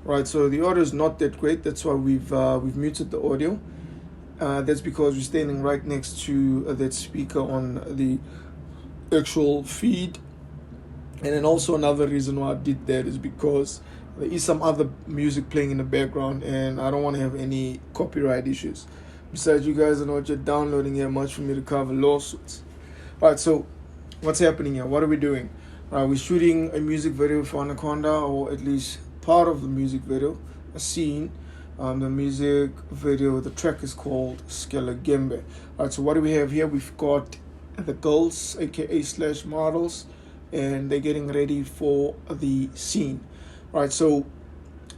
right? So the audio is not that great. That's why we've muted the audio. That's because we're standing right next to that speaker on the actual feed. And then also another reason why I did that is because there is some other music playing in the background and I don't want to have any copyright issues. Besides, you guys don't know what you're downloading here much for me to cover lawsuits. Alright, so what's happening here? What are we doing? We're shooting a music video for Anaconda, or at least part of the music video, a scene. The music video, the track is called Skella Gembe. Alright, so what do we have here? We've got the girls, aka / models, and they're getting ready for the scene. Right, so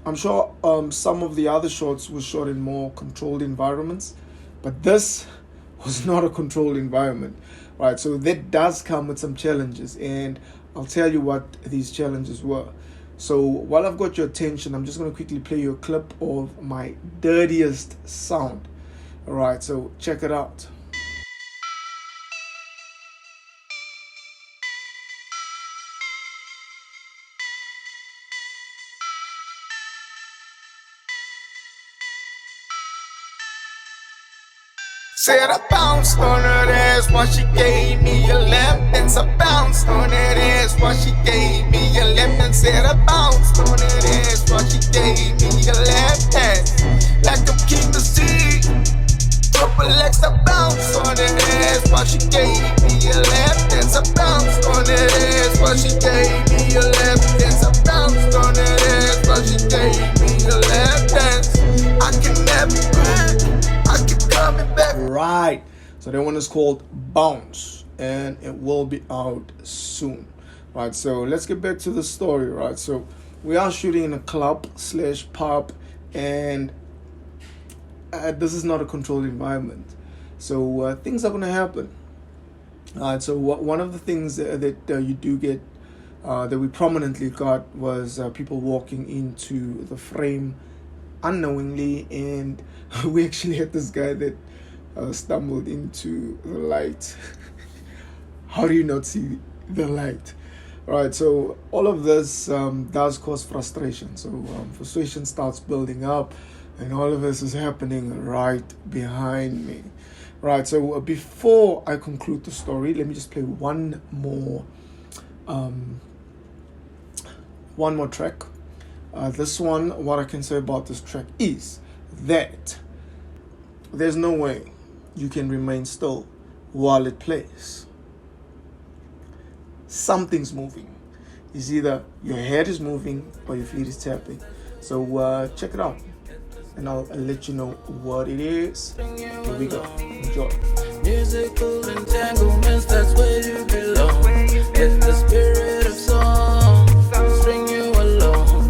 I'm sure some of the other shots were shot in more controlled environments, but this was not a controlled environment. Right, so that does come with some challenges, and I'll tell you what these challenges were. So while I've got your attention, I'm just going to quickly play you a clip of my dirtiest sound. All right, so check it out. Said I bounced on her ass while she gave me a lap dance. I bounced on that ass while she gave me a lap dance. Said I bounced on that ass while she gave me a lap dance. Like I'm king to see. Triple X, I bounced on that ass while she gave me a lap dance. I bounced on that ass while she gave me a lap dance. I bounced on that ass while she gave me a lap dance. I can never quit. I keep coming back. Right, so that one is called Bounce, and it will be out soon. Right, so let's get back to the story. Right, so we are shooting in a club / pub, and this is not a controlled environment, so things are going to happen. Alright, so one of the things that you do get, that we prominently got, was people walking into the frame unknowingly, and we actually had this guy that stumbled into the light. How do you not see the light? Right, so all of this does cause frustration. So frustration starts building up, and all of this is happening right behind me. Right, so before I conclude the story, let me just play one more track. This one, what I can say about this track is that there's no way you can remain still while it plays. Something's moving. It's either your head is moving or your feet is tapping. So check it out, and I'll let you know what it is. Here we go. Enjoy. Musical entanglements, that's where you belong. It's the spirit of song, string you along.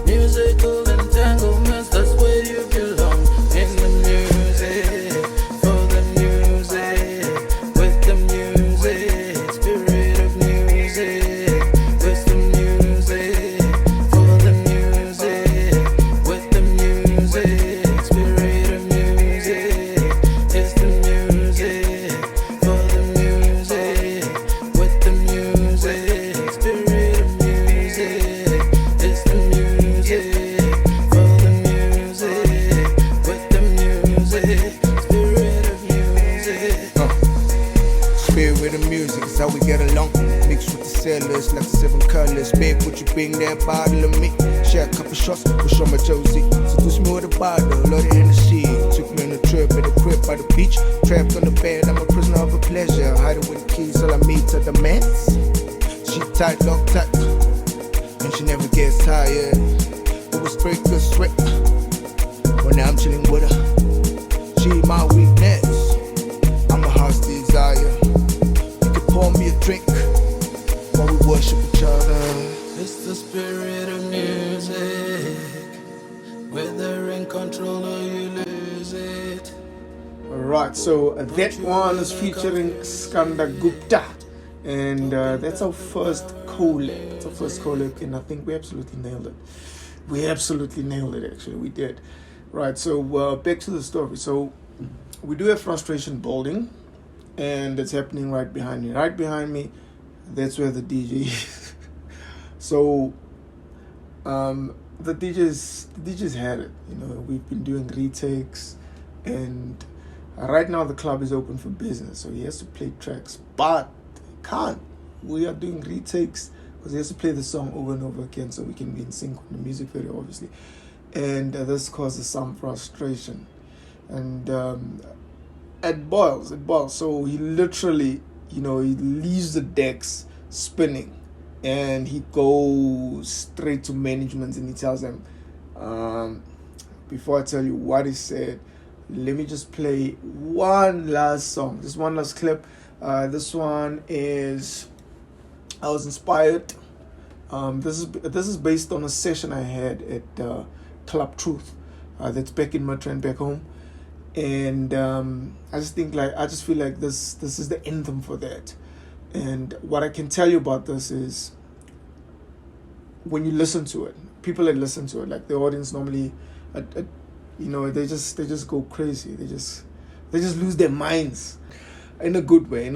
Musical entanglements, that's where you belong. In the music, for the music, with the music, spirit of music, with the music, for the music, with the music, spirit of music, it's the music, for the music, with the music, spirit of music, it's the music, for the music, with the music, spirit of music. Spirit of music is how we get along. Mixed with the sailors like the 7 colors. Babe, would you bring that bottle of me? Share a couple shots, we'll show my Josie. Seduce me with a bottle, load it in the sea. Took me on a trip at a crib by the beach. Trapped on the bed, I'm a prisoner of a pleasure. Hiding with the keys, all I meet are the mans. She tight, lock tight, and she never gets tired. It was break the sweat. When I'm chilling with her, she my weakness. I'm a heart's desire. You can pour me a drink while we worship each other. It's the spirit of music, whether in control or you lose it. Alright, so that one is featuring Skanda Gupta, and that's our first collab. It's our first collab, and I think we absolutely nailed it. We absolutely nailed it, actually, we did. Right, so back to the story. So we do have frustration building, and it's happening right behind me. Right behind me, that's where the DJ is. So the DJs had it. We've been doing retakes, and right now the club is open for business, so he has to play tracks, but he can't. We are doing retakes because he has to play the song over and over again so we can be in sync with the music video, obviously. And this causes some frustration. And it boils. So he literally, he leaves the decks spinning and he goes straight to management and he tells them, before I tell you what he said, let me just play one last song, just one last clip. This one is, I was inspired. This is based on a session I had at Club Truth. That's back in Midrand, back home. And I just feel like this is the anthem for that. And what I can tell you about this is, when you listen to it, people that listen to it, like the audience normally, they just go crazy. They just lose their minds, in a good way.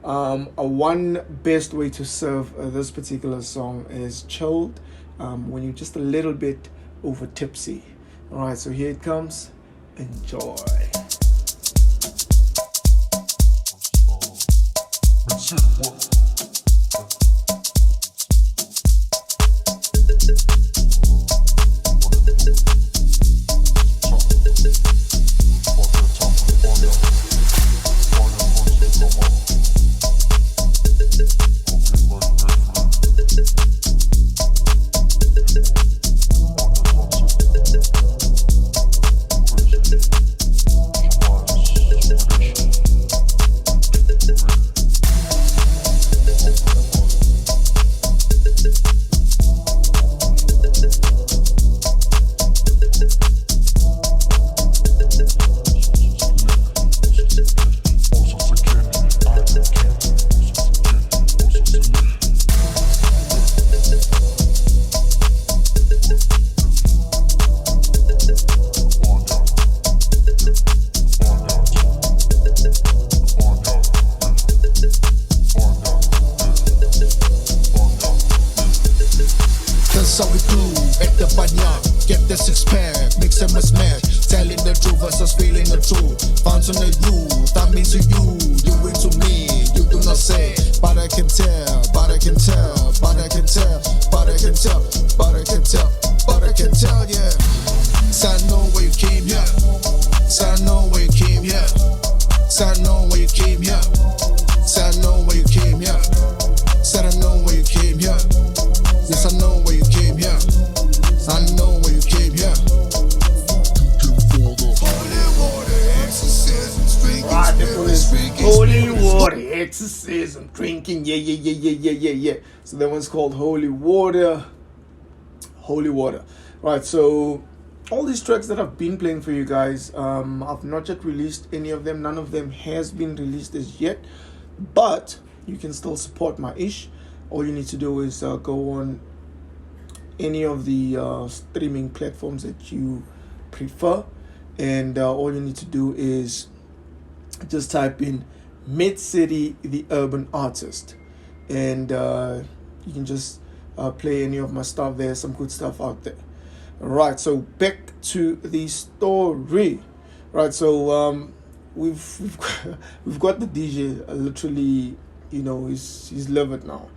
One best way to serve this particular song is chilled, when you're just a little bit over tipsy. All right, so here it comes. Enjoy. That's how we do at the banyan. Get the six pack, mix and smash. Telling the truth versus feeling the truth. Bounce on the youth, that means to you. You into me, you do not say. But I can tell, yeah. So I know where you came here. So I know where you came here. So I know where you came here. So I know where you came here. Said I know where you came here. Yes, I know where you came here. I know where you came here. Holy water, exorcism, drinking, Holy water, exorcism, drinking, yeah. So that one's called Holy Water. Right, so all these tracks that I've been playing for you guys, I've not yet released any of them. None of them has been released as yet, but you can still support my ish. All you need to do is go on any of the streaming platforms that you prefer, and all you need to do is just type in Midciti the Urban Artist, and you can just play any of my stuff. There's some good stuff out there. Right, so back to the story. Right, so we've got the DJ literally, he's livid now,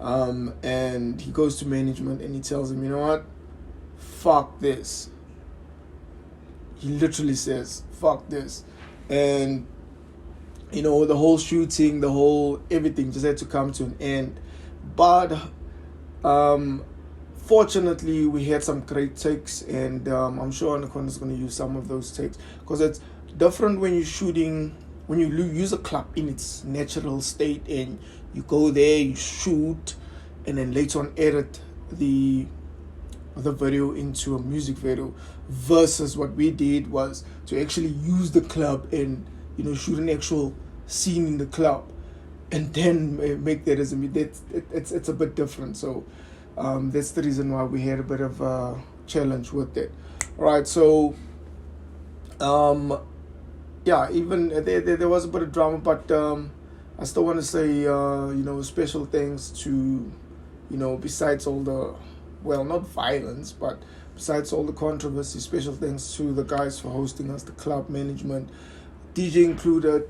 and he goes to management and he tells him, you know what, fuck this. He literally says, fuck this. And the whole shooting, the whole everything just had to come to an end. But fortunately, we had some great takes, and I'm sure Anaconda is going to use some of those takes, because it's different when you're shooting, when you use a clip in its natural state and you go there, you shoot, and then later on edit the video into a music video, versus what we did was to actually use the club and shoot an actual scene in the club and then make that as a it's a bit different. So that's the reason why we had a bit of a challenge with it. Right, so even there was a bit of drama, but I still want to say special thanks to besides all the well, not violence, but besides all the controversy, special thanks to the guys for hosting us, the club management, DJ included,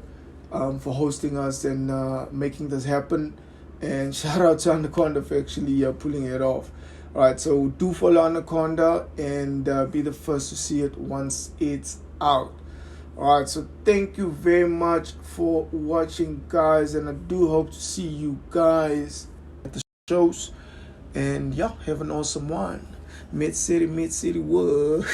for hosting us and making this happen. And shout out to Anaconda for actually pulling it off. Alright, so do follow Anaconda and be the first to see it once it's out. Alright, so thank you very much for watching, guys, and I do hope to see you guys at the shows. And yeah, have an awesome one. Midciti, what?